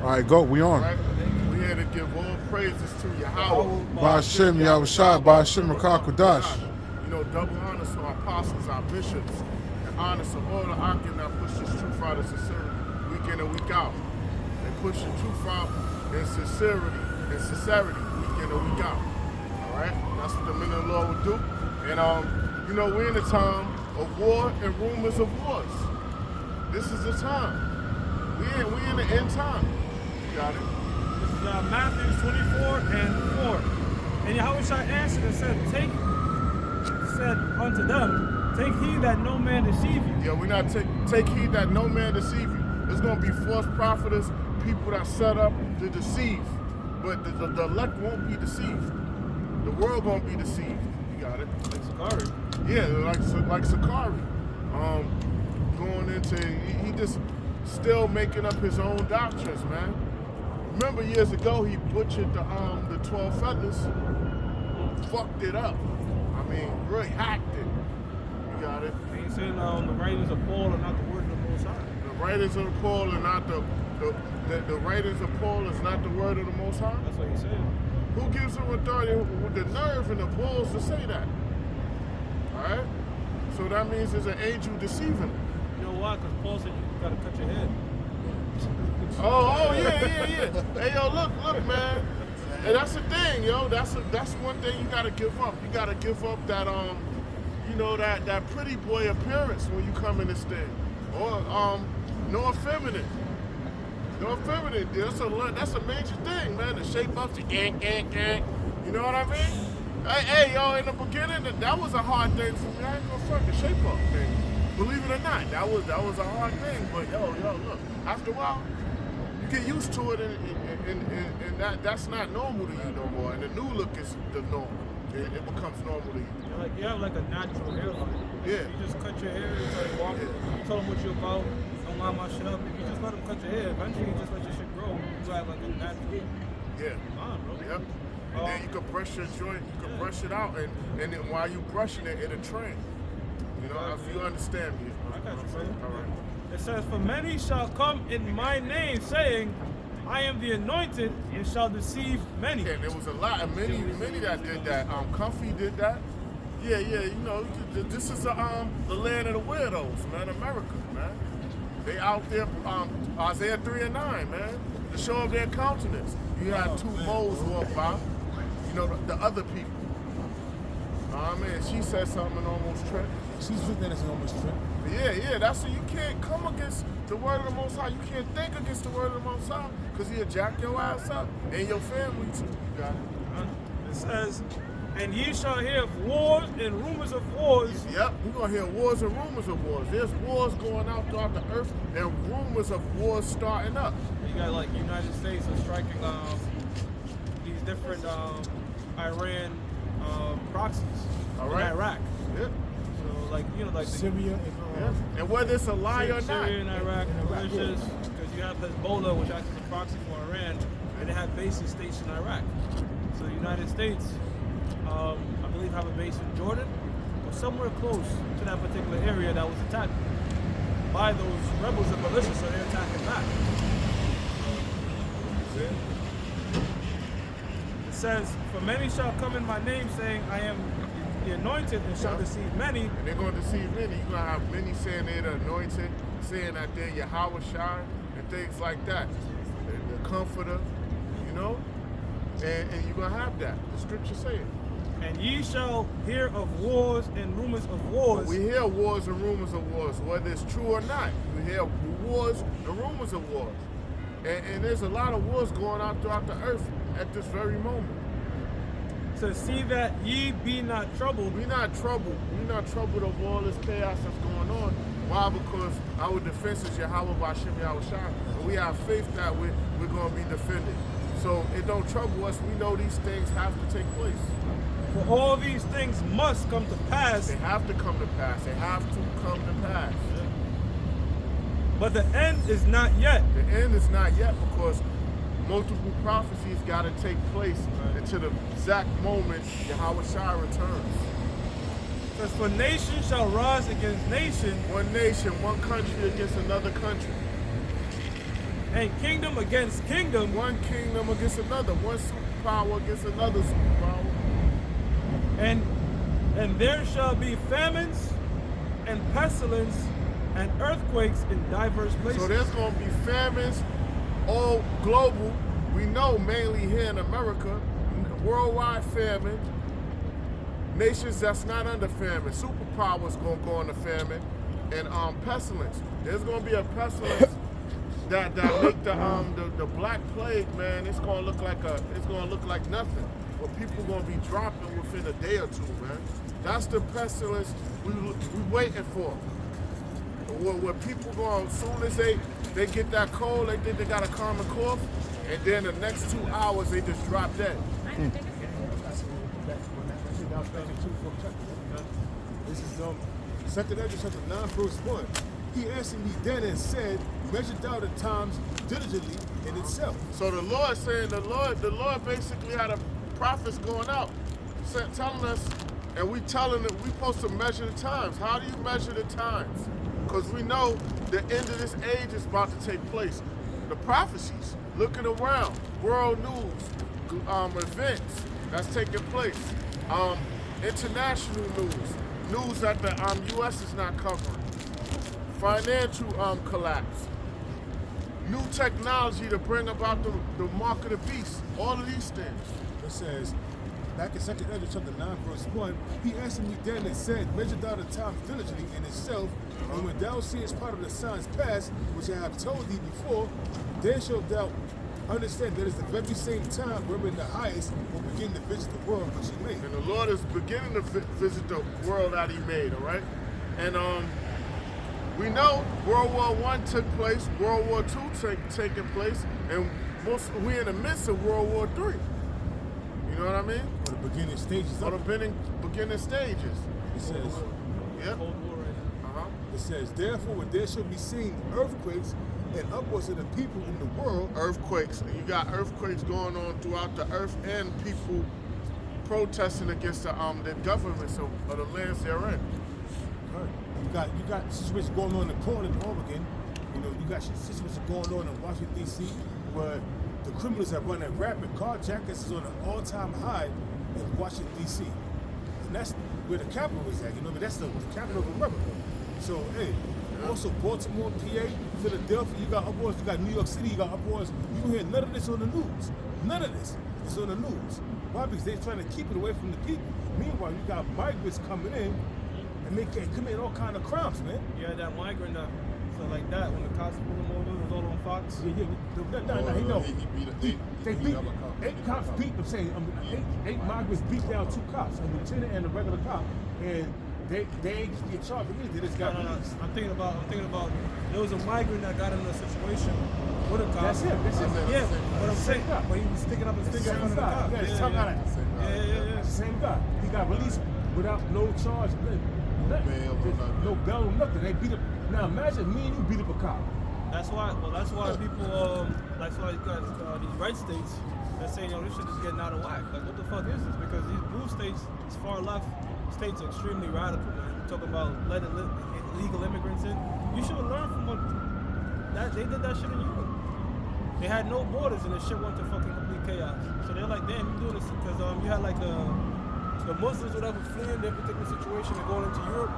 All right, go. We on. Right? We here to give all praises to Yahweh. Ba'ashem Yahushua, Ba'ashem Rakakwadash. You know, double honors to our apostles, our bishops, and honors to all the Akim that push this truth out of sincerity week in and week out. They push the truth out in sincerity week in and week out. All right? That's what the men of the Lord would do. And, you know, we're in a time of war and rumors of wars. This is the time. We in the end time. You got it? This is Matthew 24 and 4. And Yahushua answered and said unto them, take heed that no man deceive you. Yeah, we not take heed that no man deceive you. There's going to be false prophets, people that set up to deceive. But the elect won't be deceived. The world won't be deceived. You got it? Like Sakari. Yeah, like Sakari. Going into, he just still making up his own doctrines, man. Remember years ago he butchered the 12 feathers, fucked it up. I mean, really hacked it. You got it? He's saying the writings of Paul are not the word of the Most High. The writings of Paul are not the writings of Paul is not the word of the Most High. That's what he's saying. Who gives him authority with the nerve and the balls to say that? All right. So that means there's an angel deceiving him. You know why? Because Paul said you gotta cut your head. Oh yeah. Hey yo, look, man. And that's the thing, yo. That's one thing you gotta give up. You gotta give up that you know, that pretty boy appearance when you come in this thing. Or no effeminate. No effeminate. That's a major thing, man. The shape up, the gang. You know what I mean? Hey, yo, in the beginning, that was a hard thing for me. I ain't gonna front the shape up thing. Believe it or not, that was a hard thing. But yo, look, after a while, you get used to it, and that's not normal to you no more. And the new look is the norm. It becomes normal to you. You have like a natural hairline. Yeah. You just cut your hair, you start walking, you tell them what you're about, don't line my shit up. If you just let them cut your hair, eventually you just let your shit grow. You have like a natural. Yeah. Bro. Yep. And then you can brush your joint, you can brush it out, and then while you brushing it, it'll train. You know, if you understand me. I got you, bro. All right. It says, for many shall come in my name, saying, I am the anointed, and shall deceive many. Yeah, there was a lot, and many that did that. Comfy did that. Yeah, you know, this is the land of the weirdos, man, America, man. They out there, Isaiah 3 and 9, man, to show them their countenance. You had two moles walk by, you know, the other people. Man, she said something and almost tripped. She's written as an almost trip. Yeah, that's what you can't come against the word of the Most High. You can't think against the word of the Most High, because he'll jack your ass up and your family too. You got it? It says, and ye shall hear of wars and rumors of wars. Yep, we're going to hear wars and rumors of wars. There's wars going out throughout the earth and rumors of wars starting up. You got like United States are striking these different Iran proxies in Iraq. Yep. So like, you know, like Syria and whether it's a lie or not. Syria and Iraq, because you have Hezbollah, which acts as a proxy for Iran, and they have bases stationed in Iraq. So the United States, I believe, have a base in Jordan or somewhere close to that particular area that was attacked by those rebels and militia, so they're attacking back. It says, for many shall come in my name, saying, I am the anointed, and shall deceive many. And they're going to deceive many. You're going to have many saying they're the anointed, saying that they're Yahweh Shai, and things like that. The comforter, you know? And you're going to have that. The scripture say it. And ye shall hear of wars and rumors of wars. We hear wars and rumors of wars, whether it's true or not. We hear wars and rumors of wars. And there's a lot of wars going on throughout the earth at this very moment. So see that ye be not troubled. We're not troubled. We're not troubled of all this chaos that's going on. Why? Because our defense is Yahweh B'Shem Yahushua. And we have faith that we're going to be defended. So it don't trouble us. We know these things have to take place. For all these things must come to pass. They have to come to pass. They have to come to pass. But the end is not yet. The end is not yet, because multiple prophecies got to take place until the exact moment Yahweh Shai returns. It says, for nation shall rise against nation. One nation, one country against another country. And kingdom against kingdom. One kingdom against another. One superpower against another superpower. And there shall be famines and pestilence and earthquakes in diverse places. So there's going to be famines, all global. We know mainly here in America, worldwide famine. Nations that's not under famine, superpowers going to go into famine, and pestilence. There's going to be a pestilence that make the black plague, man. It's going to look like nothing. But people going to be dropping within a day or two, man. That's the pestilence we waiting for. Where people going, as soon as they get that cold, they think they got a common cough, and then the next 2 hours they just drop dead. This is 2 Ezra chapter 9 verse 1. He answered me then and said, measure thou the times diligently in itself. So the Lord saying, the Lord basically had a prophets going out telling us, and we telling that we supposed to measure the times. How do you measure the times? Because we know the end of this age is about to take place. The prophecies, looking around, world news, events that's taking place, international news that the U.S. is not covering, financial collapse, new technology to bring about the mark of the beast, all of these things. It says, back in 2 Ezra chapter 9 verse 1, he answered me then and said, measure thou the times diligently in itself, and when thou seest part of the signs past, which I have told thee before, then shalt thou understand that it's the very same time wherein the highest will begin to visit the world which he made. And the Lord is beginning to visit the world that he made, all right? And we know World War I took place, World War II taking place, and we're in the midst of World War III. You know what I mean? Or the beginning stages Or of the beginning stages. it says, Yep. Cold War right now. Uh-huh. it says, therefore when there shall be seen earthquakes and upwards of the people in the world, Earthquakes. And you got earthquakes going on throughout the earth, and people protesting against the governments of the lands they're in. you got situations going on in Portland, Oregon. You know, you got situations going on in Washington D.C. where the criminals are running rapid carjackings is on an all-time high in Washington D.C. And that's where the capital is at. You know, but that's the capital of America. So hey, also Baltimore, PA, Philadelphia. You got upwards. You got New York City. You got upwards. You don't hear none of this on the news. None of this is on the news. Why? Because they're trying to keep it away from the people. Meanwhile, you got migrants coming in and they can commit all kind of crimes, man. You had that migrant that, so like that, when the cops pulled him over, it was all on Fox. He know. They beat 8 cops beat him, saying 8 migrants beat down 2 cops, a lieutenant and a regular cop, and they ain't get charged with anything. They just got released. I'm thinking about there was a migrant that got in a situation with a cop. That's him. Yeah, but I'm saying, but he was sticking up his finger in front of the cop. Yeah, his tongue out of it. Yeah. That's the same guy. He got released without no charge, no bail or nothing. They beat him. Now imagine me and you beat up a cop. That's why people, that's why you got these red states that saying, yo, this shit is getting out of whack. Like, what the fuck is this? Because these blue states, these far left states, are extremely radical, man. We're talking about letting illegal immigrants in. You should have learned from they did that shit in Europe. They had no borders and this shit went to fucking complete chaos. So they're like, damn, you doing this because you had like the Muslims or whatever fleeing their particular situation and going into Europe,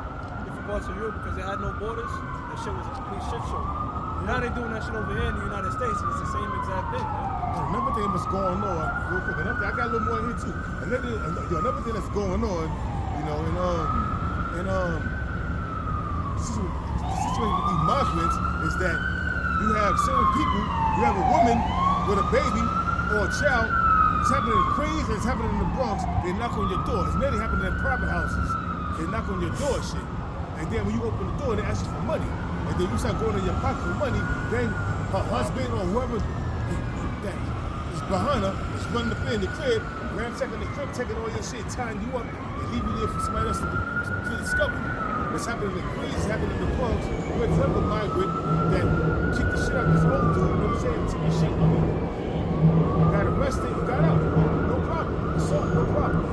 different parts of Europe because they had no borders. That shit was a complete shit show. Now they're doing that shit over here in the United States and it's the same exact thing, man. Another thing that's going on, real quick, and I got a little more here too. Another thing that's going on, you know, the situation with these migrants is that you have certain people, you have a woman with a baby or a child, it's happening in Queens and it's happening in the Bronx, they knock on your door. It's mainly happening in private houses. They knock on your door shit. And then when you open the door, they ask you for money. And then you start going in your pocket for money, then her husband or whoever that is behind her is running up in the crib, ransacking the crib, taking all your shit, tying you up, and leaving you there for somebody else to discover. It's happening in Queens, it's happening in the Bronx. You had another migrant that kicked the shit out of this old dude, you know what I'm saying? Took his shit, got arrested, got out. No problem. Assault, no problem.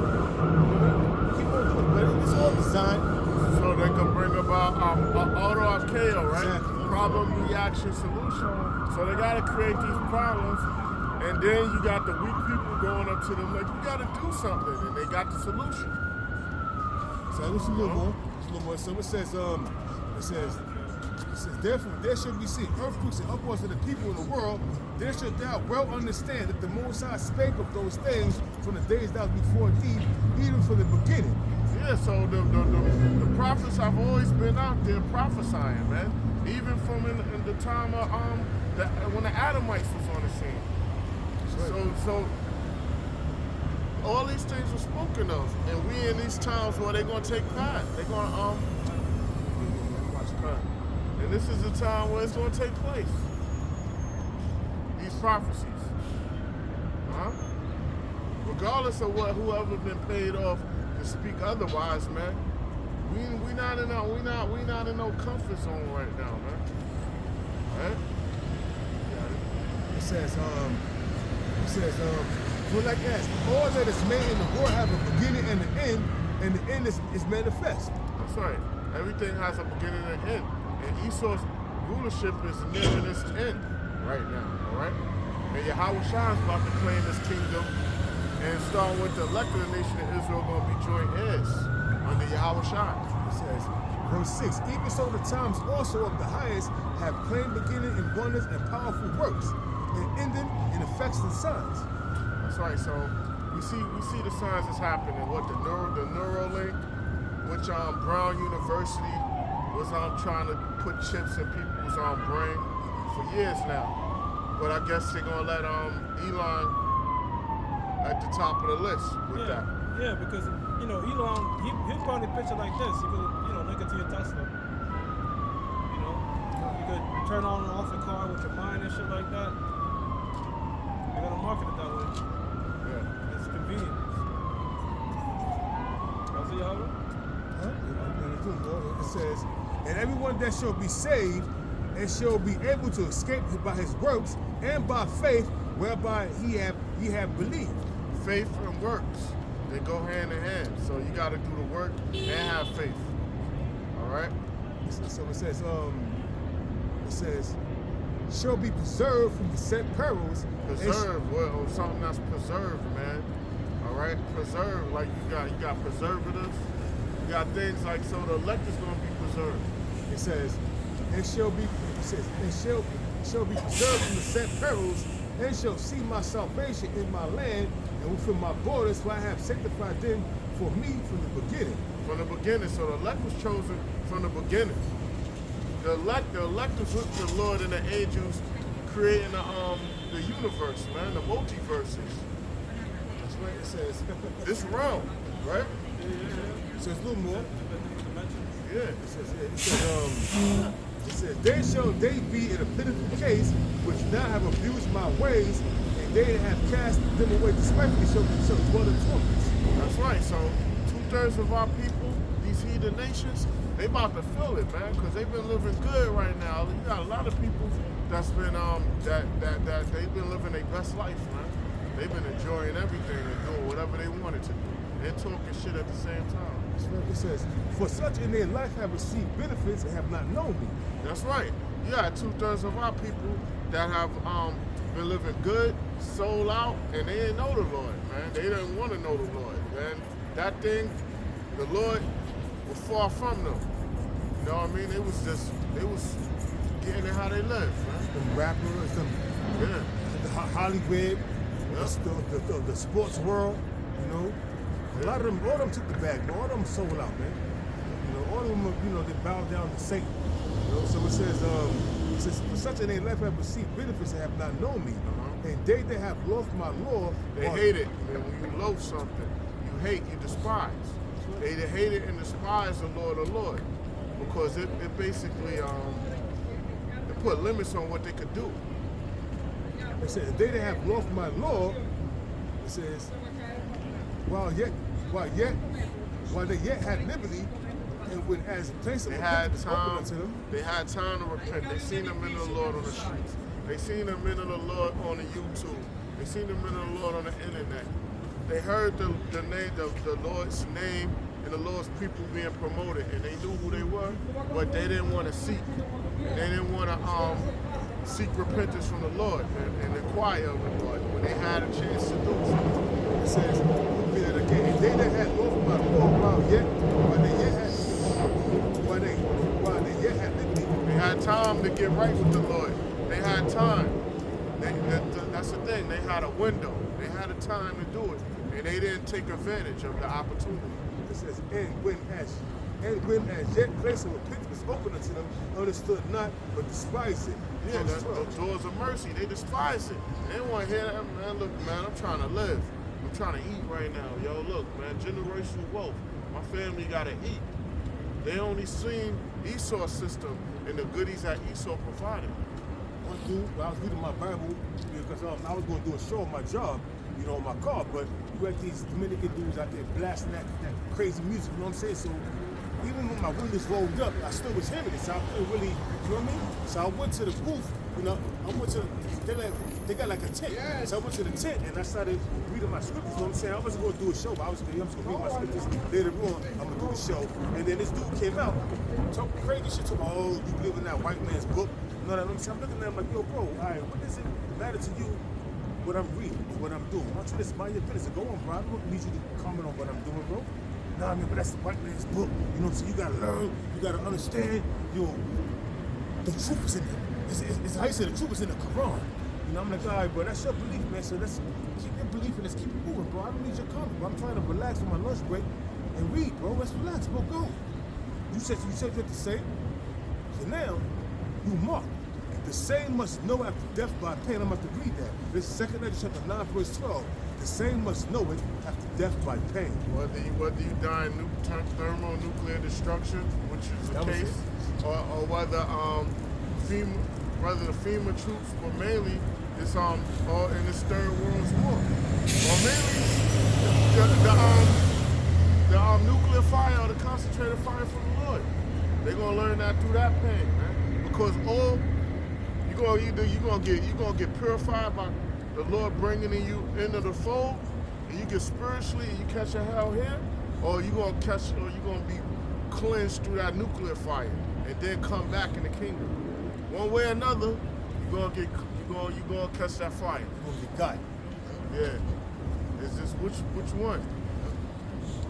Keep on doing it, but it's all designed So they can bring about auto arcade, right? Exactly. Problem, reaction, solution. So they gotta create these problems, and then you got the weak people going up to them like, you gotta do something, and they got the solution. So this is a little more. It's a little more. So it says, therefore there should be seen earthquakes and upwards of the people in the world. There should thou well understand that the Most High spake of those things from the days that was before thee, even from the beginning. Yeah, so the prophets have always been out there prophesying, man. Even from in the time of when the Adamites was on the scene. Right. So all these things were spoken of, and we in these times where they're gonna take part. They're gonna and this is the time where it's gonna take place. These prophecies, regardless of whoever been paid off to speak otherwise, man. We not in no comfort zone right now, man. Right? It says, for like as all that is made in the world have a beginning and the end is manifest. That's right. Everything has a beginning and an end. And Esau's rulership is nearing its end right now, all right? And Yahweh Shai is about to claim his kingdom, and starting with the elected nation of Israel going to be joint heirs under Yahweh Shai. It says, verse 6, even so the times also of the highest have plain beginning in wonders and powerful works, and ending in effects and signs. That's right. So we see the signs that's happening. What the Neuralink, which Brown University was trying to put chips in people's brain for years now. But I guess they're gonna let Elon at the top of the list with that. Yeah, because Elon, he'll probably picture like this. You could link it to your Tesla. You could turn on and off the car with your mind and shit like that. They're gonna market it that way. Yeah. It's convenient. How's it, Yahweh? It says, and everyone that shall be saved and shall be able to escape by his works and by faith whereby he have believed. Faith and works, they go hand in hand. So you got to do the work and have faith. All right. So it says, shall be preserved from the set perils. Preserve, well, something that's preserved, man. All right, preserved. Like you got preservatives. You got things like, so the elect is going to be preserved. It says, and shall be preserved from the set perils, and shall see my salvation in my land and within my borders, for I have sanctified them for me from the beginning. From the beginning. So the elect was chosen from the beginning. The elect was with the Lord and the angels creating the universe, man, the multiverses. That's right. It says This realm, right? So it's a little more. Yeah. It says, then shall they be in a pitiful case, which now have abused my ways, and they that have cast them away despitefully shall dwell in torments. That's right. So 2/3 of our people, these heathen nations, they about to feel it, man, because they've been living good right now. You got a lot of people that's been that they've been living their best life, man. They've been enjoying everything and doing whatever they wanted to do. They're talking shit at the same time. That's right. It says, for such in their life have received benefits and have not known me. That's right. You got 2/3 of our people that have been living good, sold out, and they didn't know the Lord, man. They didn't want to know the Lord, man. That thing, the Lord was far from them. You know what I mean? They was getting it how they live, man. The rappers, the Hollywood, the sports world, A lot of them, all of them took the bag, man. All of them sold out, man. All of them, they bowed down to Satan. So it says, for such an they life have received benefits and have not known me. And they that have lost my law, they hate it. And when you loathe something, you hate, you despise. They hate it and despise the Lord of Lord, because it basically it put limits on what they could do. It says, they that have lost my law, it says, while they yet had liberty, and when as a place of repentance open unto them, they had time to repent. They seen them in the Lord on the streets. They seen them in the Lord on the YouTube. They seen them in the Lord on the internet. They heard the name, the Lord's name, and the Lord's people being promoted, and they knew who they were, but they didn't want to seek. And they didn't want to seek repentance from the Lord and inquire of the Lord when they had a chance to do so. It says, read it again. And they that had lost my while yet, while they yet had liberty. They had time to get right with the Lord. They had time. That's the thing. They had a window. They had a time to do it, and they didn't take advantage of the opportunity. It says, and when as yet place of repentance was open unto them, understood not, but despised it. Yeah, the doors of mercy, they despise it. They don't want to hear that, man. Look, man, I'm trying to live. I'm trying to eat right now. Yo, look, man, generational wealth. My family got to eat. They only seen Esau's system and the goodies that Esau provided. One dude, I was reading my Bible because I was going to do a show on my job, you know, on my car, but you had these Dominican dudes out there blasting that crazy music, you know what I'm saying? So even when my windows rolled up, I still was hearing it, so I couldn't really, you know what I mean? So I went to the booth, you know, they got like a tent. Yes. So I went to the tent and I started reading my scriptures, you know what I'm saying? I wasn't going to do a show, but I'm just going to read my scriptures. Later on, I'm going to do a show. And then this dude came out, talking crazy shit, talking about, oh, you believe in that white man's book? You know what I'm saying? I'm looking at him like, yo, bro, all right, what does it matter to you what I'm reading or what I'm doing? Why don't you just mind your business and go on, bro? I don't need you to comment on what I'm doing, bro. Nah, I mean, but that's the white man's book. You know what I'm saying? You gotta learn, you gotta understand, the truth is in it. It's how you say the truth is in the Quran. You know, I'm like, all right, bro, that's your belief, man. So let's keep your belief and let's keep it moving, bro. I don't need your comment, bro. I'm trying to relax on my lunch break and read, bro. Let's relax, bro. Go. You said you had to say. So now, you mark. The same must know after death by pain. I'm about to read that. This is 2 Corinthians chapter 9, verse 12. The same must know it after death by pain. Whether you die in thermonuclear destruction, which is the case, or whether the FEMA troops, but mainly it's all in this third world's war, or mainly the nuclear fire or the concentrated fire from the Lord. They're gonna learn that through that pain, man. Because you're gonna get purified by the Lord bringing you into the fold, and you get spiritually, and you catch a hell here, or you're gonna be cleansed through that nuclear fire, and then come back in the kingdom. One way or another, you're gonna catch that fire. You're gonna get got. Yeah. Is this which one?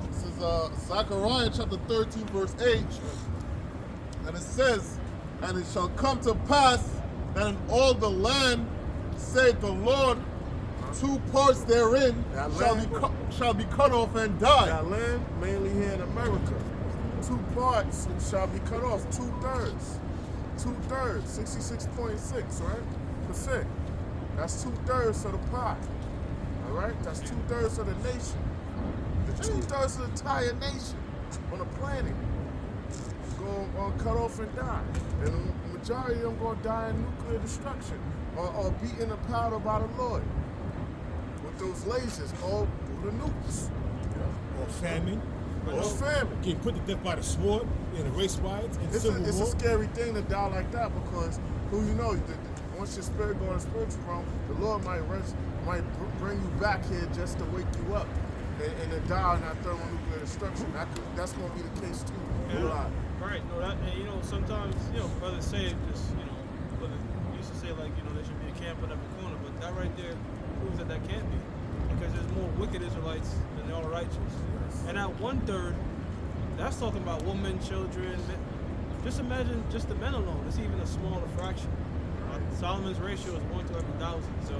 This is Zechariah chapter 13, verse 8, and it says, "And it shall come to pass that in all the land, saith the Lord, 2 parts therein shall be cut off and die." That land, mainly here in America, 2 parts shall be cut off, 2/3. 2/3, 66.6, right? %. That's 2/3 of the pie. All right? That's 2/3 of the nation. The 2/3 of the entire nation on the planet going to cut off and die. And the majority of them going to die in nuclear destruction or beaten to powder by the Lord with those lasers or the nukes. Or famine. Or famine. Getting put to death by the sword in the race riots and civil war. It's a scary thing to die like that because who you know, once your spirit goes in the spiritual realm, the Lord might bring you back here just to wake you up and to die in that thermonuclear destruction. That's going to be the case too. Yeah. Right. No, that, and, sometimes, brothers say it just, brothers used to say like, there should be a camp on every corner, but that right there proves that can't be. Because there's more wicked Israelites than there are righteous. Yes. And at 1/3, that's talking about women, children. Just imagine just the men alone. It's even a smaller fraction. Solomon's ratio is 1 to every 1,000. So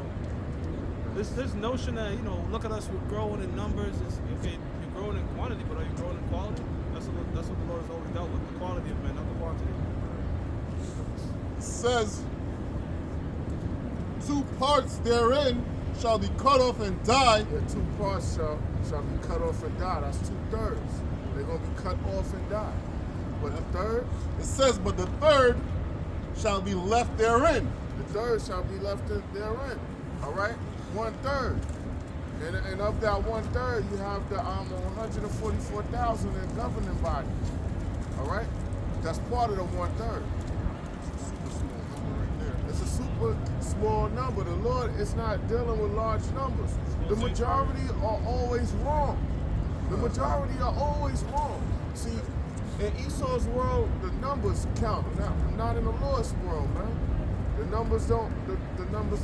this notion that, look at us, we're growing in numbers. It's, okay, you're growing in quantity, but are you growing in quality? That's what the Lord has always dealt with, the quality of men, not the quantity. It says, 2 parts therein shall be cut off and die. Yeah, 2 parts shall be cut off and die. That's 2/3. They're going to be cut off and die. But the third? It says, but the third shall be left therein. The third shall be left therein. All right? 1/3. And of that 1/3, you have the 144,000 in governing body. All right? That's part of the 1/3. It's a super small number. The Lord is not dealing with large numbers. The majority are always wrong. The majority are always wrong. See, in Esau's world, the numbers count. Now, not in the Lord's world, man. The numbers don't count, bro. It Numbers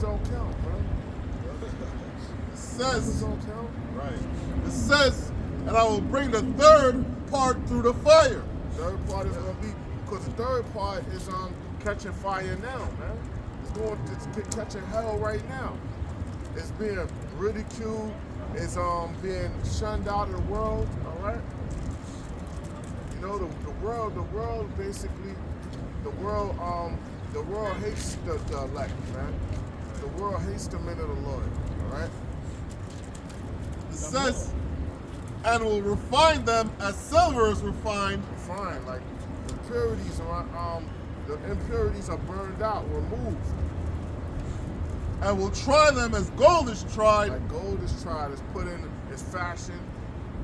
says, don't count. right. It says, and I will bring the third part through the fire. Third part is gonna be because the third part is catching fire now, man. It's catching hell right now. It's being ridiculed. It's being shunned out of the world. All right. You know the world basically, the world hates the elect, man. The world hates the men of the Lord. All right. It says, and will refine them as silver is refined. Fine, like the impurities are burned out, removed. And will try them as gold is tried. Like gold is tried, it's put in, it's fashioned,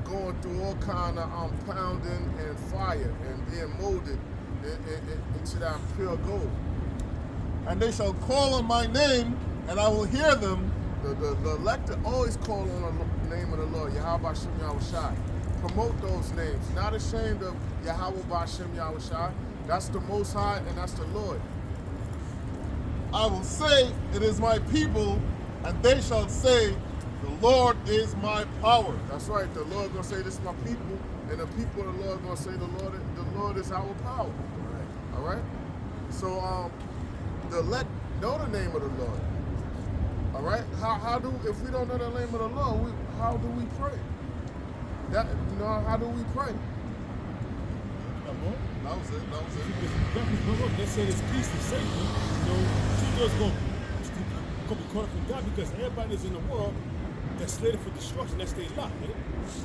going through all kind of pounding and fire and being molded into that pure gold. And they shall call on my name, and I will hear them. The elected always call on the name of the Lord, Yahweh Bashem Yahushai. Promote those names. Not ashamed of Yahweh Bashem Yahushai. That's the Most High and that's the Lord. I will say, it is my people, and they shall say, the Lord is my power. That's right. The Lord gonna say, this is my people, and the people of the Lord gonna say, the Lord is our power. All right. So the elect know the name of the Lord. All right. How do if we don't know the name of the Lord, how do we pray? How do we pray? That was it. They said it's peace and safety. You know, two girls going to be caught up in God because everybody's in the world that's slated for destruction. That's their lot, man.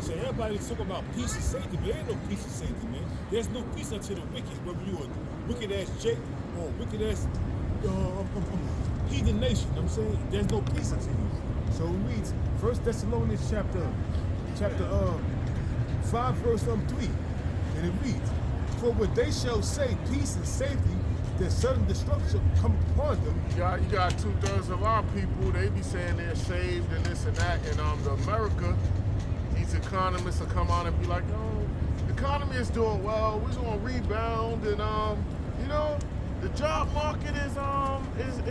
So everybody's talking about peace and safety, but there ain't no peace and safety, man. There's no peace unto the wicked, whether you a wicked ass Jake or wicked ass heathen nation. You know what I'm saying? There's no peace unto you. So it reads 1 Thessalonians chapter 5 verse 3, and it reads, for when they shall say peace and safety, that sudden destruction come upon them. You got 2/3 of our people, they be saying they're saved and this and that. And America, these economists will come out and be like, the economy is doing well, we're gonna rebound, and you know, the job market is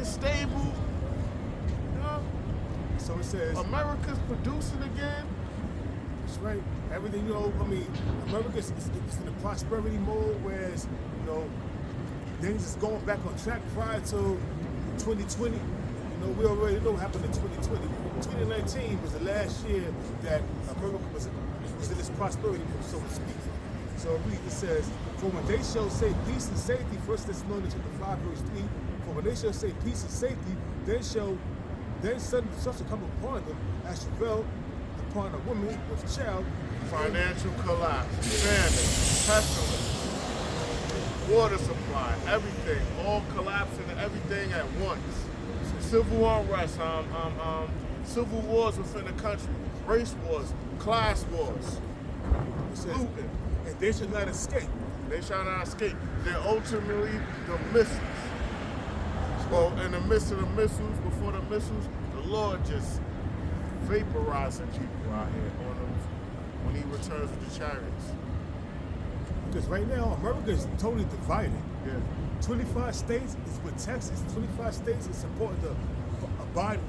stable. You know? So it says America's producing again. that's right. Everything, you know, I mean, America's in a prosperity mode, whereas, you know, things is going back on track prior to 2020. You know, we already know what happened in 2020. 2019 was the last year that America was in this prosperity mode, so to speak. So it says, for when they shall say peace and safety, 1 Thessalonians 5 verse 3, for when they shall say peace and safety, then sudden destruction come upon them as well upon a woman with child. Financial collapse, famine, pestilence, water supply, everything, all collapsing and everything at once. Civil unrest, civil wars within the country, race wars, class wars, It says, looting. and they shall not escape. They shall not escape. They're ultimately the missiles. Well, in the midst of the missiles, before the missiles, the Lord just vaporizing people out here on those when he returns with the chariots. Because right now, America is totally divided. Yeah. 25 states is with Texas. 25 states is supporting the Biden,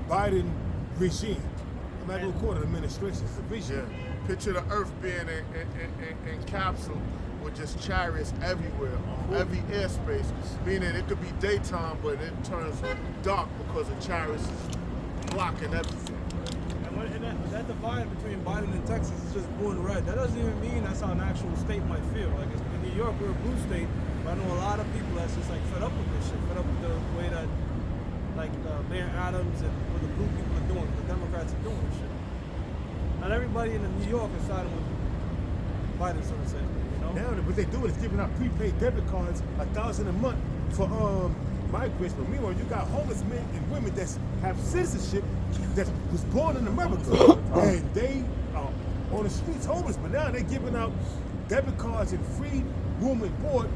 Biden regime. I'm not going to call it administration, it's a regime. Yeah. Picture the earth being in capsule with just chariots everywhere, on every airspace, meaning it could be daytime, but it turns dark because the chariots is blocking everything. And that divide between Biden and Texas is just blue and red. That doesn't even mean that's how an actual state might feel. Like in New York, we're a blue state, but I know a lot of people that's just like fed up with this shit, fed up with the way that like Mayor Adams and what the blue people are doing, the Democrats are doing this shit. Not everybody in New York is siding with Biden, so to say. You know? Now, what they're doing is giving out prepaid debit cards, $1,000 a month for migrants. But meanwhile, you got homeless men and women that have citizenship that was born in America, and they are on the streets homeless. But now they're giving out debit cards and free room and board,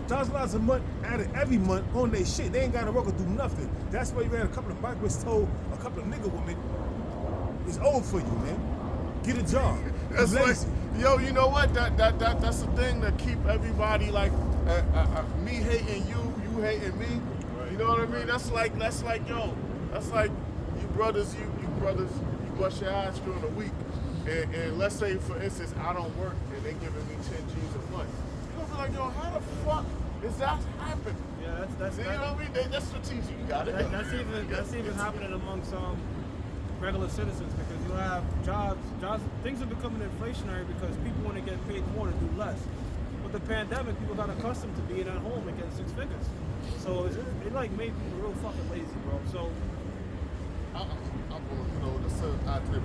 $1,000 a month out of every month on their shit. They ain't got to work or do nothing. That's why you had a couple of migrants told a couple of nigger women, it's over for you, man. Get a job. That's like, yo, you know what? That's the thing that keep everybody like me hating you, you hating me. You know what I mean? That's like yo, that's like you brothers, you bust your ass during the week, and let's say for instance I don't work and they giving me 10 G's a month. You gonna be like, yo, how the fuck is that happening? Yeah, that's You know what I mean? That's strategic. You got it. that's even happening amongst regular citizens because you have jobs. Things are becoming inflationary because people want to get paid more to do less. With the pandemic, people got accustomed to being at home and getting 6 figures. So it like made people real fucking lazy, bro. So You know, the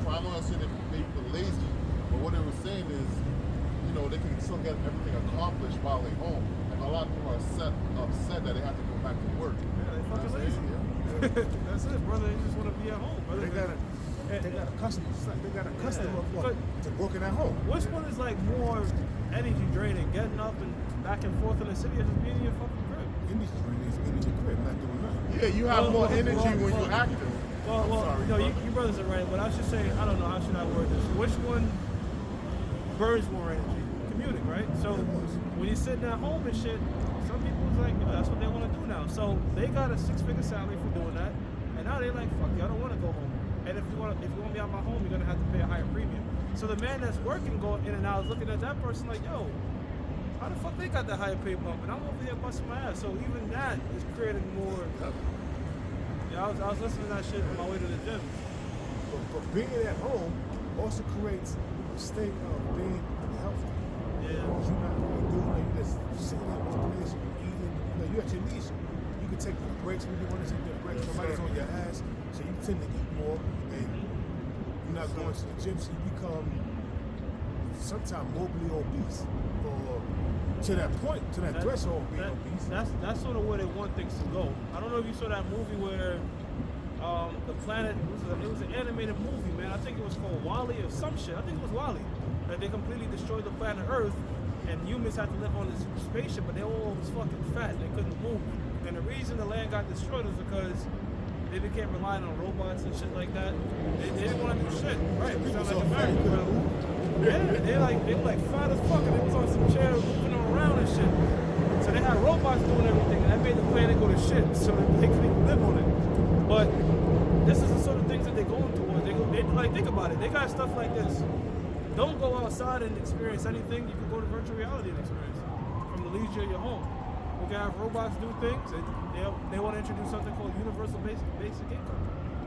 problem I said they made people lazy, but what they were saying is, you know, they can still get everything accomplished while they're home. Like a lot of people are upset that they have to go back to work. yeah, they fucking lazy. That's it, brother. They just want to be at home, brother. They got a custom. They got a custom of what? To working at home. Which one is like more energy draining, getting up and back and forth in the city, or just being in your fucking crib? Industry is in your crib, not doing nothing. Yeah, you have more energy when you're active. Well, Sorry, no, brother. you brothers are right, but I should say, I don't know, how should I word this? Which one burns more energy? Commuting, right? So when you're sitting at home and shit, some people's like, yo, that's what they want to do now. So they got a 6-figure salary for doing that, and now they're like, fuck you, I don't want to go home. And if you want to be out my home, you're gonna have to pay a higher premium. So the man that's working, going in and out, is looking at that person like, yo, how the fuck they got that higher pay bump, and I'm over here busting my ass. So even that is creating more. Yeah, I was listening to that shit on my way to the gym. But being at home also creates a state of being healthy. Yeah. You're not really doing it, you're just sitting in one place, you're eating, you're at your leisure. You can take your breaks when you want to take your breaks. Nobody's on your ass, so you tend to eat more, and you're not going to the gym, so you become sometimes morbidly obese, or to that point, to that threshold of being obese. That's sort of where they want things to go. I don't know if you saw that movie where the planet, it was an animated movie, man. I think it was called WALL-E or some shit. I think it was WALL-E. That they completely destroyed the planet Earth, and humans had to live on this spaceship, but they all was fucking fat. They couldn't move. And the reason the land got destroyed was because they became reliant on robots and shit like that. They didn't want to do shit. Right. It sounds like America, bro. Yeah, they were like fat as fuck, and they was on some chairs moving around and shit. So they had robots doing everything, and that made the planet go to shit, so they couldn't even live on it. But this is the sort of things that they're going towards. They like, think about it. They got stuff like this. Don't go outside and experience anything. You can go to virtual reality and experience it from the leisure of your home. We can have robots do things, and they want to introduce something called universal basic income.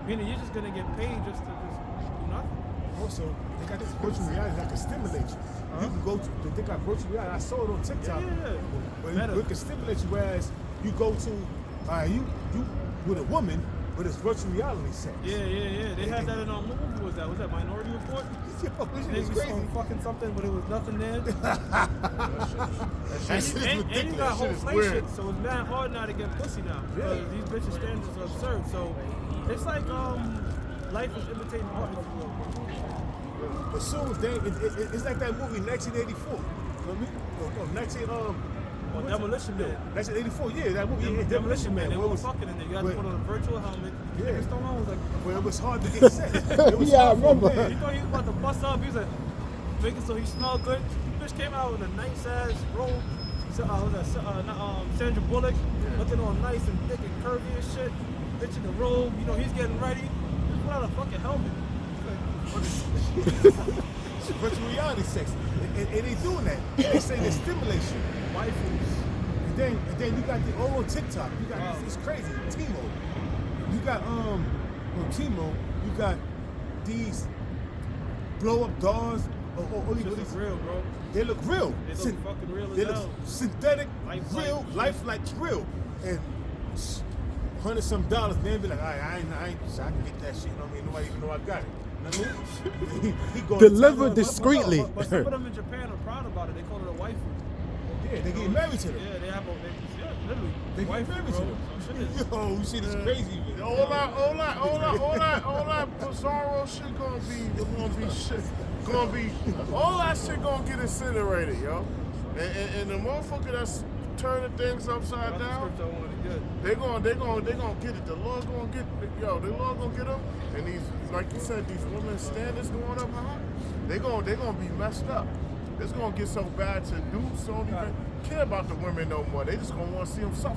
Meaning you're just going to get paid just to just do nothing. Also, they got this virtual reality that can stimulate you. You can go to, they got virtual reality. I saw it on TikTok. Yeah. But it can stimulate you, whereas you go to, you with a woman, but it's virtual reality sex. Yeah. They had that in what movie was that? Was that Minority Report? They It's was crazy. fucking something, but it was nothing there. That shit is And you got whole That shit is inflation, weird. so it's mad hard now to get pussy now. Because these bitches' standards are absurd. So it's like life is imitating art, if you will. But soon, it's like that movie 1984. You know what I mean? Demolition Man. 1984, yeah, that movie. Demolition Man. They where it were was- fucking in there. You had to put on a virtual helmet. Yeah. Nigga Stallone was like, where it was hard to get sex. It was Yeah, I hard for a remember. man. he thought he was about to bust up. He was like, making so he smelled good. Bitch came out with a nice ass robe. Sandra Bullock, looking all nice and thick and curvy and shit. Bitch in the robe, you know, he's getting ready. Just put out a fucking helmet. It's virtual reality sex. And they doing that. They say they stimulate you. Waifus. And then you got the on TikTok. You got it's crazy. Timo. You got on Timo. You got these blow up dolls. This is real, bro. They look real. They look fucking real They as look hell. synthetic, Lifelike real, shit. lifelike real. And $100-some, man, be like, I can get that shit. You know what I mean? Nobody even know I got it. You know what I mean? He going Delivered to discreetly. But some of them in Japan are proud about it. They call it a waifu. Yeah, they get married to them. Yeah, they have a, literally. They get waifu, married to bro. them. Some shit is. Yo, shit is crazy. Man. All that bizarro shit all that shit gonna get incinerated, yo. And the motherfucker that's turning things upside That's the down, script I wanted to get. they gonna get it. The Lord gonna get, the Lord gonna get them. And these, like you said, these women's standards going up high. They gonna be messed up. It's gonna get so bad to dudes don't even care about the women no more. They just gonna want to see them suffer.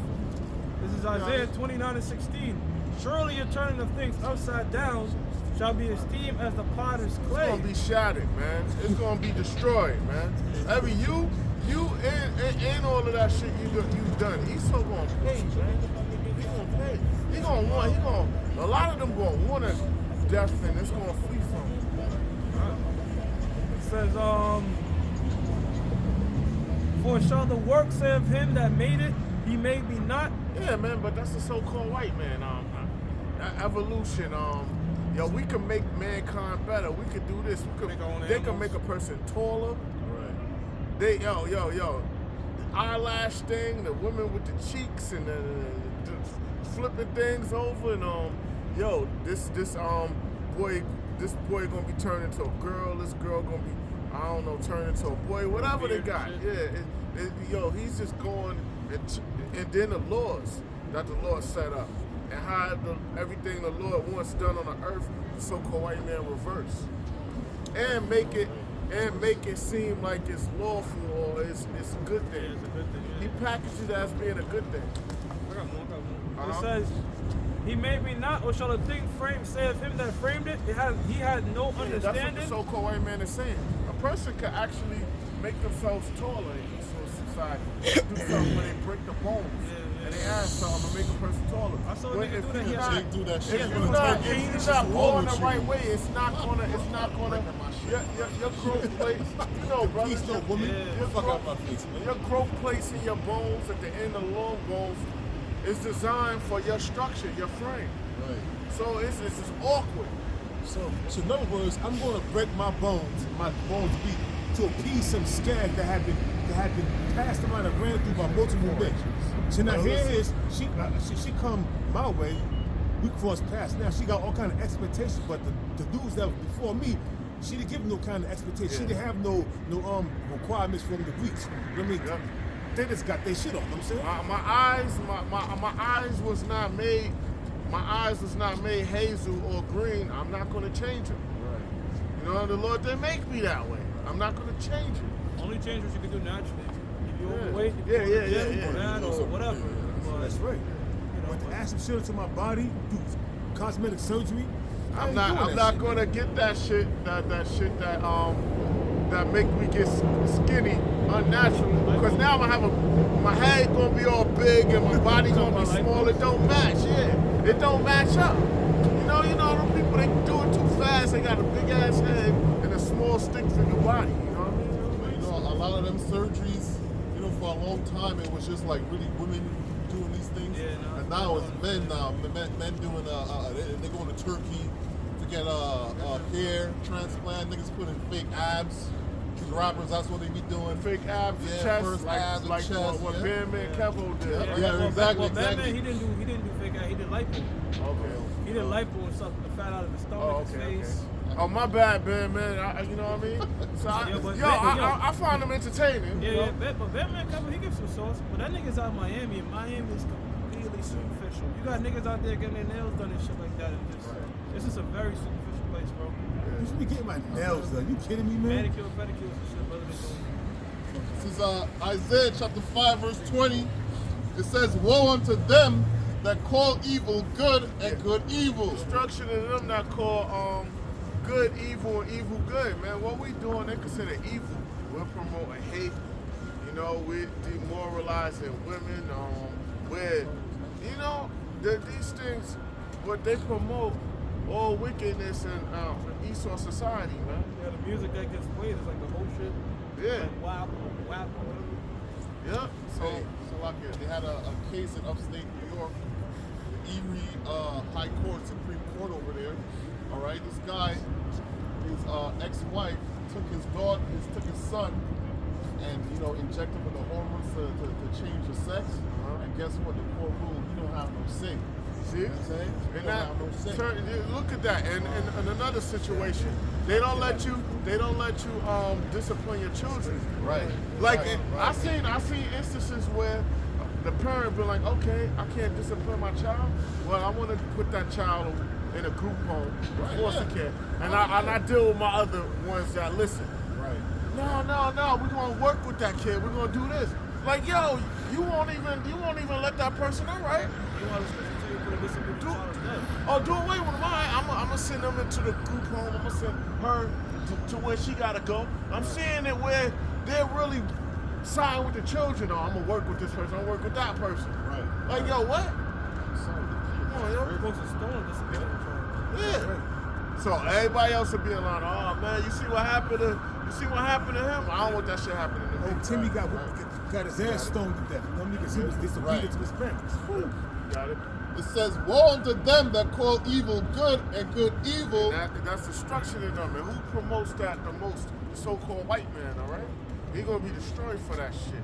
This is Isaiah 29:16. Surely your turning of things upside down shall be esteemed as the potter's It's clay. gonna be shattered, man. It's gonna be destroyed, man. Every you and all of that shit you done. Esau gonna pay, man. He gonna pay. A lot of them gonna want a death, and it's gonna flee from him. It says, for shall the work say of him that made it, he made me not. Yeah, man, but that's the so-called white man. Evolution. Yo, we can make mankind better. We could do this. They can make a person taller. Right. Yo. The eyelash thing, the women with the cheeks and the flipping things over, and this boy gonna be turned into a girl. This girl gonna be, I don't know, turned into a boy. Whatever they got. Yeah. He's just going, and then the laws that the Lord set up, and how everything the Lord wants done on the earth, the so-called white man reverse, and make it seem like it's lawful or it's a good thing. Yeah, it's a good thing, yeah. He packages it as being a good thing. I got one. Uh-huh. It says, he made me not, or shall the thing framed say of him that framed it? He had no Yeah, that's what the understanding. so-called white man is saying. A person can actually make themselves taller in society. Do something when they break the bones. And they add something to make a person taller. I saw a When- nigga if do that. you're He not- They do that shit. If It's you're gonna not, take if you. you're It's not just going wrong the with right you. way, it's not gonna, your growth plate, brother, Peace, no woman. your Fuck out growth- my face, man. your growth plates in your bones at the end of the long bones is designed for your structure, your frame. Right. So it's just awkward. So in other words, I'm going to break my bones beat, to appease some scag that had been passed around and ran through by multiple men. So now here it is, she come my way, we crossed paths. Now she got all kind of expectations, but the dudes that was before me, she didn't give no kind of expectation. She didn't have no requirements from the Greeks. You know what I mean? Yep. They just got their shit off. You know what I'm saying? My eyes was not made. My eyes was not made hazel or green. I'm not going to change them. Right. You know, the Lord didn't make me that way. I'm not going to change it. Only change what you can do naturally. If you're overweight, if Yeah, you go to the yeah, gym, yeah. or that, or whatever. That's right. But to add some shit to my body, do cosmetic surgery, I ain't doing I'm that not shit. going to get that shit that make me get skinny unnaturally, because now I'm gonna have my head gonna be all big and my body gonna be small. It don't match. Yeah, it don't match up. You know them people, they do it too fast. They got a big ass head and a small stick figure body. You know what I mean? You know, a lot of them surgeries, for a long time, it was just like really women doing these things. Yeah, no, and now it's men now. Men doing, they going to Turkey to get hair transplant. Niggas putting fake abs. These rappers, that's what they be doing. Fake abs and Yeah, chest, first like abs and chest, what yeah. Bandman Kevo did. Yeah. right? Yeah, exactly, Well, Batman, exactly. he didn't do fake out. He did lipo. Okay. He did lipo and stuff, the fat out of his stomach, his face. Oh, my bad, Bandman. You know what I mean? So I find him entertaining. you know? Yeah, but Batman Kevo, he gives some sauce. But that nigga's out of Miami, and Miami is completely superficial. You got niggas out there getting their nails done and shit like that. And this is a very superficial place, bro. You should be getting my nails done. You kidding me, man? Manicure, pedicures and shit, brother. They doing. This is Isaiah chapter 5, verse 20. It says, woe unto them that call evil good and good evil. Destruction of them that call good evil and evil good, man. What we doing, they consider evil. We're promoting hate. We're demoralizing women. These things, what they promote, all wickedness in Esau society, man. Yeah, the music that gets played is like the whole shit. Yeah. Like WAP or whatever. Yeah. So like they had a case in upstate New York, the Erie High Court, Supreme Court over there. All right, this guy, his ex-wife took his son, and injected him with the hormones to change the sex. And guess what? The court ruled he don't have no say. See? You know what I'm saying? He And don't have no say. look at that. And another situation, they don't let you discipline your children. Right. Like Right. I seen instances where the parent be like, okay, I can't discipline my child. Well, I want to put that child in a group home, foster care, and I deal with my other ones that listen. Right. No, we're gonna work with that kid. We're gonna do this. Like, yo, you won't even let that person in, right? You want to listen to you put a disability child to death. Oh, do away with them. I'm gonna send them into the group home. I'm gonna send her to where she gotta go. I'm seeing it where they're really siding with the children. I'm gonna work with this person. I'm gonna work with that person. Right. Like, yo, what? Come on, yo. We're supposed to stone disability child. Yeah. So everybody else would be like, oh man, you see what happened to him? I don't want that shit happening to me. And Timmy got his ass stoned to death. You know what I mean? Because he was disobedient to his parents. Got it. It says, woe unto them that call evil good and good evil. That's the structure of them. And who promotes that the most? The so-called white man, all right? He gonna be destroyed for that shit.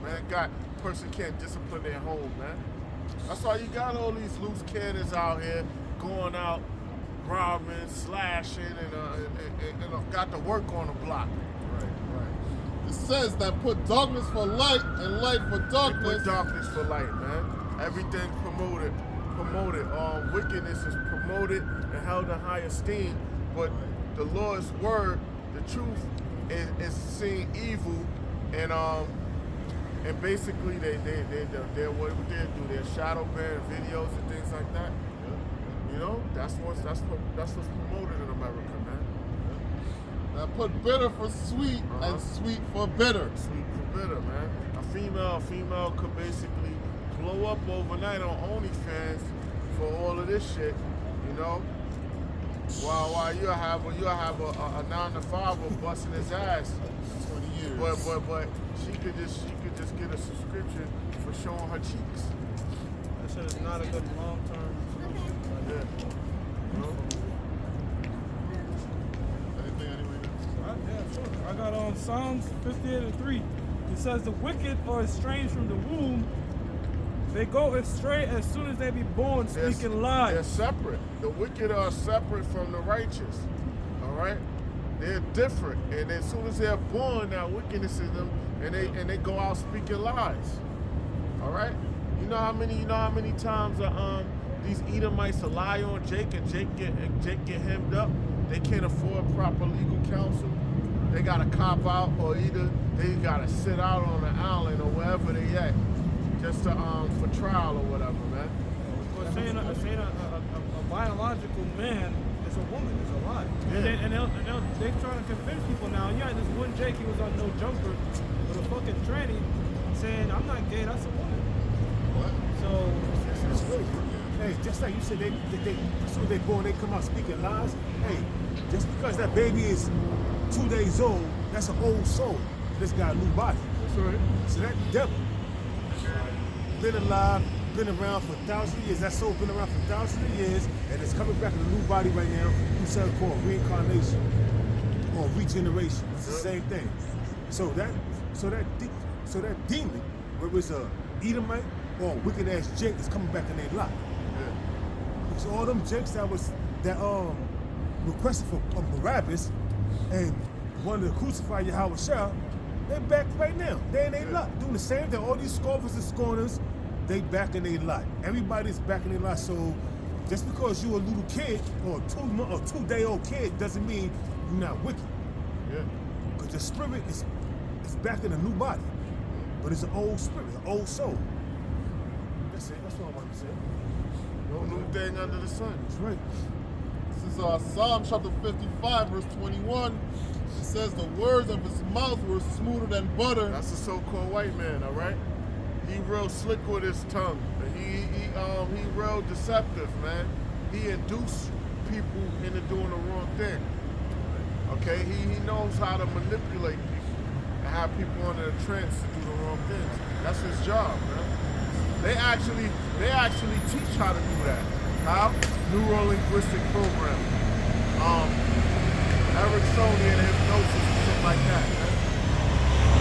Man, person can't discipline their home, man. That's why you got all these loose cannons out here going out, robbing, slashing, and got to work on the block. It says that put darkness for light and light for darkness. Put darkness for light, man. Everything promoted. Wickedness is promoted and held in high esteem. But the Lord's word, the truth, is seeing evil, and basically they what would they do? They're shadow ban videos and things like that. You know, that's what's promoted in America, man. That put bitter for sweet and sweet for bitter. Sweet for bitter, man. A female could basically blow up overnight on OnlyFans for all of this shit, you know. While you'll have a 9 to 5 busting his ass 20 years. But she could just get a subscription for showing her cheeks. That shit is not a good long-term solution. Yeah. You know? Anything anyway? Yeah, sure. I got Psalms 58:3. It says the wicked are estranged from the womb. They go astray as soon as they be born, speaking lies. They're separate. The wicked are separate from the righteous. All right? They're different. And as soon as they're born, that wickedness in them, and they go out speaking lies. All right? You know how many times these Edomites lie on Jake, and Jake get hemmed up? They can't afford proper legal counsel. They gotta cop out, or either they gotta sit out on the island or wherever they at, just to for trial or whatever, man. But saying a biological man is a woman is a lie. Yeah. And they're trying to convince people now. Yeah, this one Jake, he was on No Jumper with a fucking tranny saying, I'm not gay, that's a woman. What? So It's crazy. Hey, just like you said, they as soon as they born, they come out speaking lies. Hey, just because that baby is 2 days old, that's an old soul. This got a new body. That's right. So that devil been alive, been around for thousands of years. That soul been around for thousands of years, and it's coming back in a new body right now. You said it called reincarnation or regeneration. It's the same thing. So that demon, whether it's a Edomite or a wicked ass Jake, is coming back in their life. Because all them Jakes that requested for Barabbas and wanted to crucify Yahweh Shah, they back right now. They in their lot doing the same thing. All these scoffers and scorners, they back in their lot. Everybody's back in their lot. So just because you're a little kid or a 2-day-old kid doesn't mean you're not wicked. Yeah. Because the spirit is back in a new body. But it's an old spirit, an old soul. That's it. That's all I want to say. No new thing under the sun. That's right. This is Psalm chapter 55, verse 21. It says the words of his mouth were smoother than butter. That's a so-called white man, all right? He real slick with his tongue. He real deceptive, man. He induced people into doing the wrong thing. Okay, he knows how to manipulate people and have people under a trance to do the wrong things. That's his job, man. They actually teach how to do that. How? Neuro-linguistic programming. Ericksonian hypnosis and shit like that, man.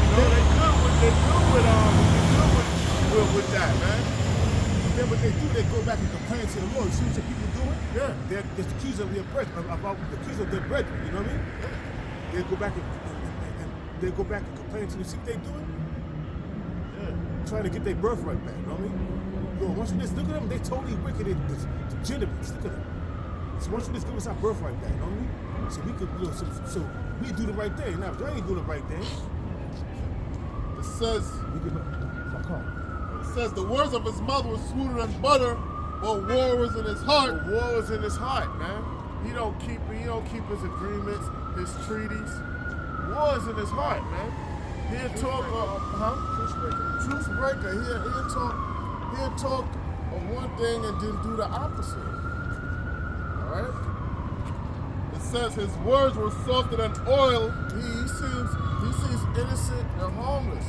You know, they good with that, man. Then what they do, they go back and complain to the Lord. See what your people doing? Yeah. They're accused of their brethren, about the accused of their brethren. You know what I mean? They go back and they go back and complain to the see what they doing. Yeah. Trying to get their birthright back. You know what I mean? Yo, once you just look at them, they totally wicked. They're degenerates. Look at them. So once you just give us our birthright back, you know what I mean? So we could, so we do the right thing. Now, if they ain't doing the right thing, It It says the words of his mouth were sweeter than butter, but war was in his heart. The war was in his heart, man. He don't keep his agreements, his treaties. War is in his heart, man. He'll talk, Truce breaker. He'll talk of one thing and then do the opposite. All right. It says his words were softer than oil. He seems innocent and harmless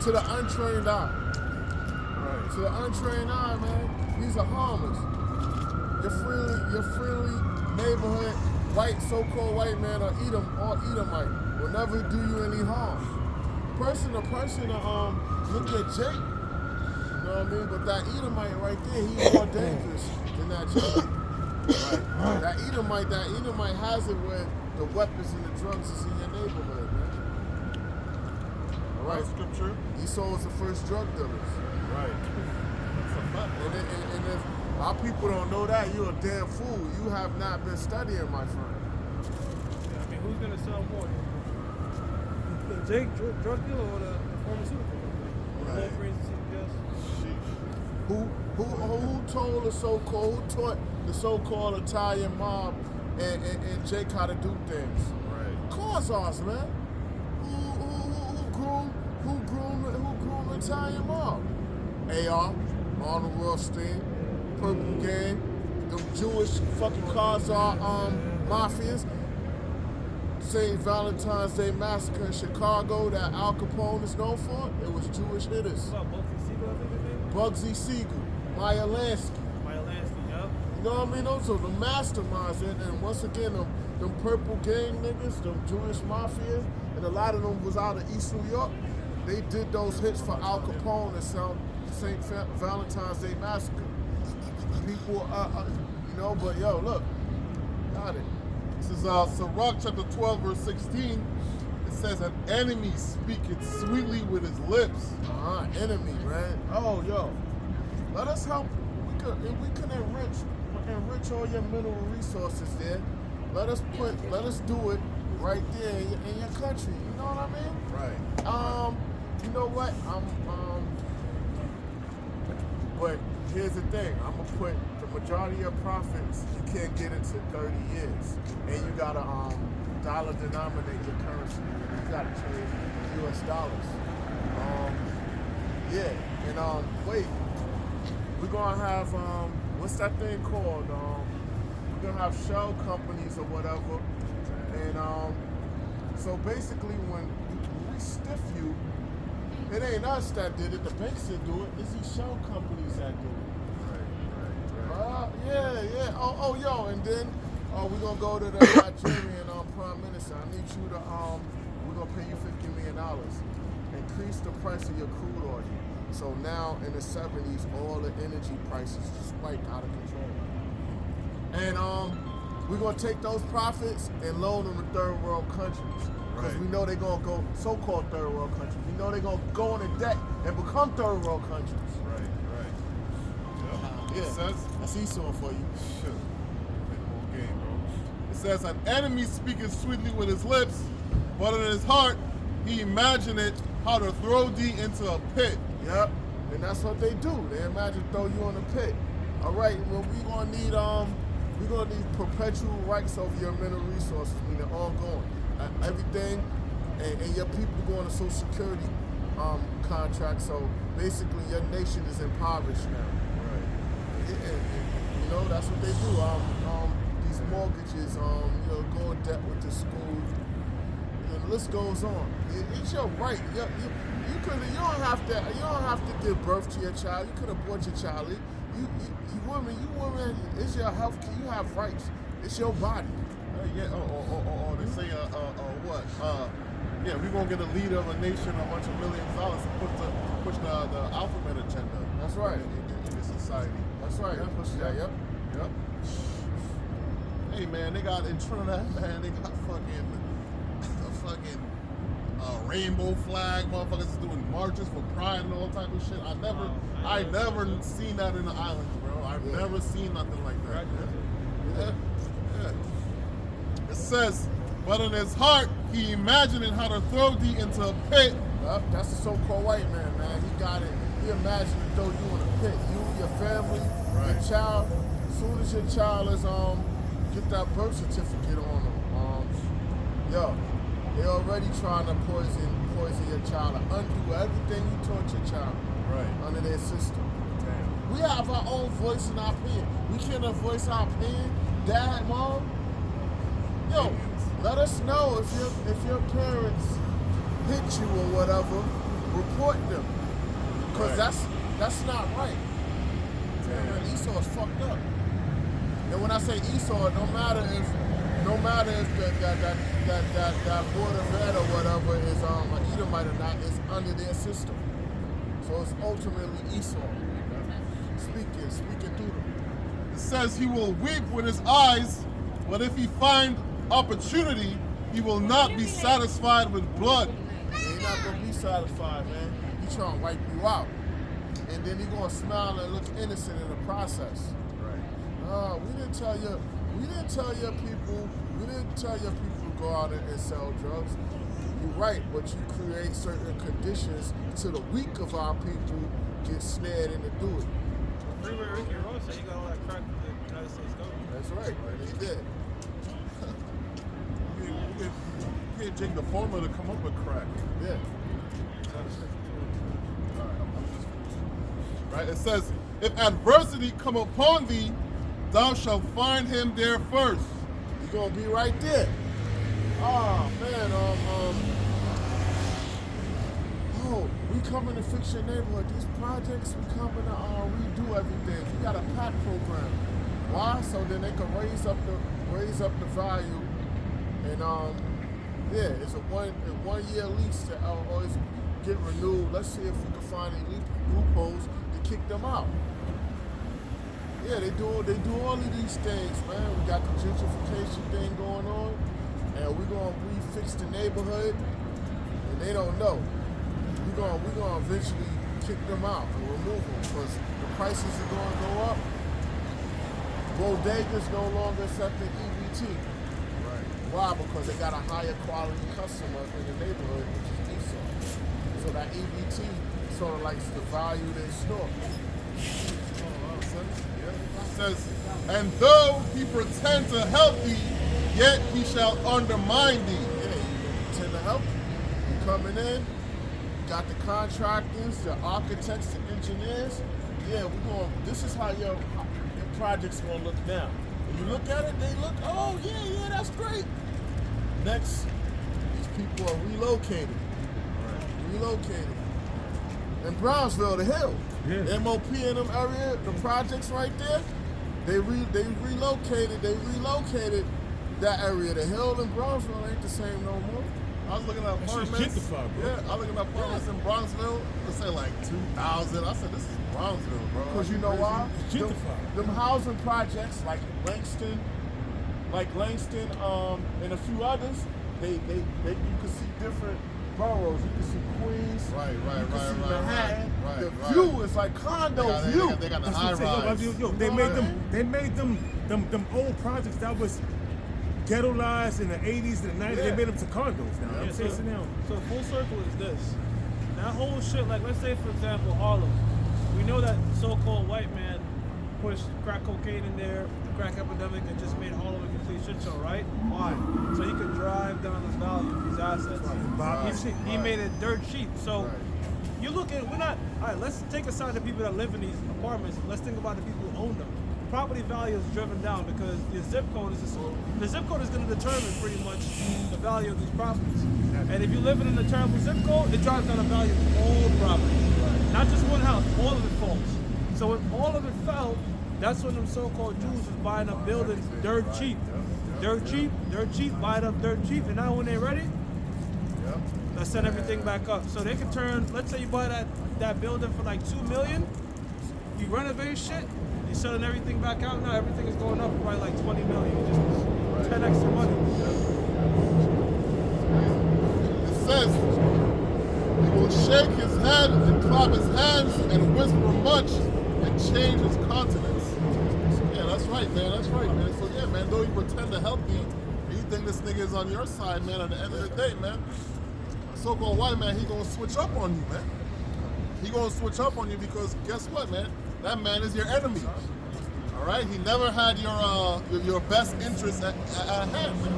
to the untrained eye. Right. To the untrained eye, man, these are harmless. Your friendly neighborhood so-called white man or Edomite will never do you any harm. Person to person, look at Jake. You know what I mean? But that Edomite right there, he's more dangerous than that Jake. Right. That Edomite has it where the weapons and the drugs is in your neighborhood, man. All right, Scripture. Esau was the first drug dealers. Right. That's a fact. And if our people don't know that, you're a damn fool. You have not been studying, my friend. Yeah, I mean, who's gonna sell more? The Jake drug dealer or the pharmaceutical company? Right. Who told the so-called, who taught the so-called Italian mob and Jake how to do things? Right. Corsars, man. Who groomed the Italian mob? AR, Arnold Rothstein, Purple Gang, the Jewish fucking Khazar mafias. St. Valentine's Day Massacre in Chicago that Al Capone is known for, it was Jewish hitters. What, Bugsy Siegel, I think his name? Bugsy Siegel, Maya Lansky. Yup. You know what I mean? Those are the masterminds. And once again, them Purple Gang niggas, them Jewish mafia, and a lot of them was out of East New York. They did those hits for Al Capone and St. Valentine's Day Massacre. People, but yo, look, got it. This is Sirach chapter 12, verse 16. It says, an enemy speaketh sweetly with his lips. Enemy, man. Oh, yo. Let us help. We can enrich all your mineral resources there. Let us do it right there in your country. You know what I mean? Right. You know what? But here's the thing. I'm gonna put the majority of profits. You can't get into 30 years, and you gotta dollar denominate your currency. You gotta trade U.S. dollars. Wait. We're gonna have what's that thing called? We're gonna have shell companies or whatever, and so basically when we stiff you. It ain't us that did it. The banks didn't do it. It's these shell companies that do it. Right. Yeah. Oh, yo, and then we're gonna go to the Nigerian Prime Minister. I need you to we're gonna pay you $50 million. Increase the price of your crude oil. So now in the 70s, all the energy prices just spiked out of control. And we're gonna take those profits and loan them to third world countries. Because we know they're going to go, so-called third world countries, we know they're going to go into debt and become third world countries. Right. Yeah, It says, that's Esau for you. Shit. Whole game, bro. It says, an enemy speaketh sweetly with his lips, but in his heart he imagineth how to throw thee into a pit. Yep, and that's what they do. They imagine throw you in a pit. All right, well, we're gonna need perpetual rights over your mineral resources, meaning ongoing. Everything, and your people going to Social Security contracts. So basically, your nation is impoverished now. Right. You know, that's what they do. These mortgages, go in debt with the school. The list goes on. It's your right. You don't have to give birth to your child. You could abort your child. You women, it's your health care. You have rights. It's your body. They say, what? Yeah, we're going to get a leader of a nation, a bunch of millions of dollars to push the alphabet agenda. That's right. In this society. That's right. Yeah, Push that, yep. Hey, man, they got in Trinidad, man, they got fucking rainbow flag, motherfuckers is doing marches for pride and all type of shit. I never seen that in the islands, bro. I've never seen nothing like that. Yeah. It says, but in his heart he imagining how to throw thee into a pit That's the so-called white man. He got it. He imagined to throw you in a pit. You, your family, your child. As soon as your child is get that birth certificate on them. They already trying to poison your child and undo everything you taught your child under their system. Damn. We have our own voice and our opinion. We can't voice our opinion. Dad, mom. Yo, let us know if your parents hit you or whatever. Report them, because that's not right. Damn. Esau is fucked up. And when I say Esau, no matter if that board of ed or whatever is an Edomite or not, it's under their system. So it's ultimately Esau. Speaking through them. It says he will weep with his eyes, but if he find opportunity, he will not be satisfied with blood. He's not gonna be satisfied, man. He trying to wipe you out, and then he gonna smile and look innocent in the process. Right. We didn't tell your people to go out and sell drugs. You're right, but you create certain conditions to the weak of our people get snared into do it. Freeway Ricky Ross said he got all that crack with the United States government. That's right, man. He did. You can't take the formula to come up with crack. Yeah. Right? It says, if adversity come upon thee, thou shalt find him there first. You're gonna be right there. Oh man, we coming to fix your neighborhood. These projects, we coming to redo everything. We got a PAC program. Why? So then they can raise up the value. And it's a one year lease to always get renewed. Let's see if we can find any loopholes to kick them out. Yeah, they do all of these things, man. We got the gentrification thing going on, and we fix the neighborhood, and they don't know. We gonna eventually kick them out and remove them because the prices are gonna go up. Bodegas no longer accepting EBT. Right. Why? Because they got a higher quality customer in the neighborhood, which is Esau. So that EBT sort of likes the value they store. It says, and though he pretend to help thee, yet he shall undermine thee. Yeah, he pretend to help you. You coming in, got the contractors, the architects, the engineers. Yeah, this is how your project's gonna look now. When you look at it, they look, oh yeah, that's great. Next, these people are relocated. Relocated. In Brownsville, the Hill. Yeah. MOP in them area, the projects right there, they relocated that area. The Hill in Brownsville ain't the same no more. I was looking at apartments. Yeah, I was looking at apartments in Bronxville. They say like 2,000. I said, this is Bronxville, bro. Because you know why? Them housing projects like Langston, and a few others, you can see different boroughs. You can see Queens. Right. Manhattan. The view is like condo view. They got the high rise. They made them old projects that was ghettoized in the 80s and the 90s. They made them to condos now. Yeah, so full circle is this. That whole shit, like let's say for example Harlem. We know that so-called white man pushed crack cocaine in there, the crack epidemic, and just made Harlem a complete shit show, right? Why? So he could drive down the value of these assets. He made it dirt cheap. So you look at, all right, let's take aside the people that live in these apartments. Let's think about the people who own them. Property value is driven down because the zip code is going to determine pretty much the value of these properties. And if you live in a terrible zip code, it drives down the value of all properties. Not just one house, all of it falls. So when all of it fell, that's when them so-called Jews was buying up buildings dirt cheap. Dirt cheap, buying up dirt cheap, and now when they're ready, let's set everything back up. So they can turn, let's say you buy that building for like $2 million, you renovate shit, you're selling everything back out now, everything is going up for probably like $20 million, just 10 extra money. It says, he will shake his head and clap his hands and whisper much and change his countenance. Yeah, that's right, man. So yeah, man, though you pretend to help me, you think this nigga is on your side, man, at the end of the day, man. so-called white man, he gonna switch up on you, man. He gonna switch up on you because guess what, man? That man is your enemy. All right, he never had your best interest at hand, man.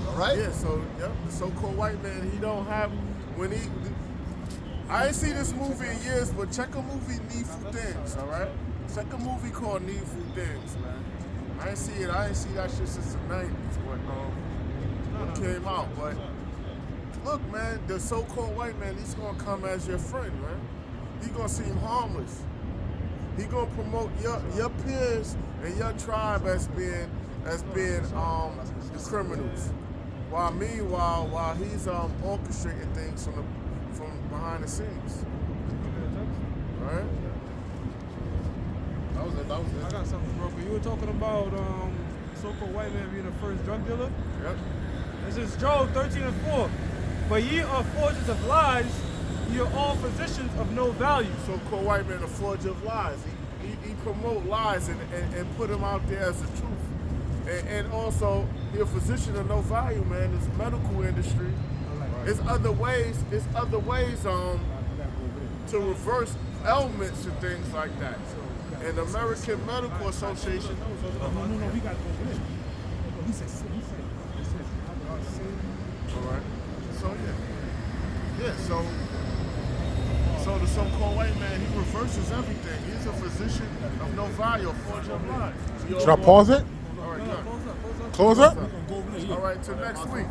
All right. Yeah, so yep, the so-called white man, he don't have when he. I ain't seen this movie in years, but check a movie Needful Things, all right? Check a movie called Needful Things, man. I ain't see that shit since the 90s when it came out. But look, man, the so-called white man, he's gonna come as your friend, man. He gonna seem harmless. He gonna promote your peers and your tribe as being the criminals. While he's orchestrating things from behind the scenes. All right? That was it. I got something, bro. You were talking about so-called white man being the first drug dealer. Yep. This is Job 13:4. But ye are forgers of lies, ye are all physicians of no value. So-called white man, a forger of lies. He promote lies and put them out there as the truth. And also, he a physician of no value, man. It's medical industry. There's other ways to reverse ailments and things like that. And the American Medical Association. No, we got to go over there. He said, All right. So so the so-called white man, he reverses everything. He's a physician of no value, a forger of lies. Should I pause it? All right, good. Close up? All right, till next week.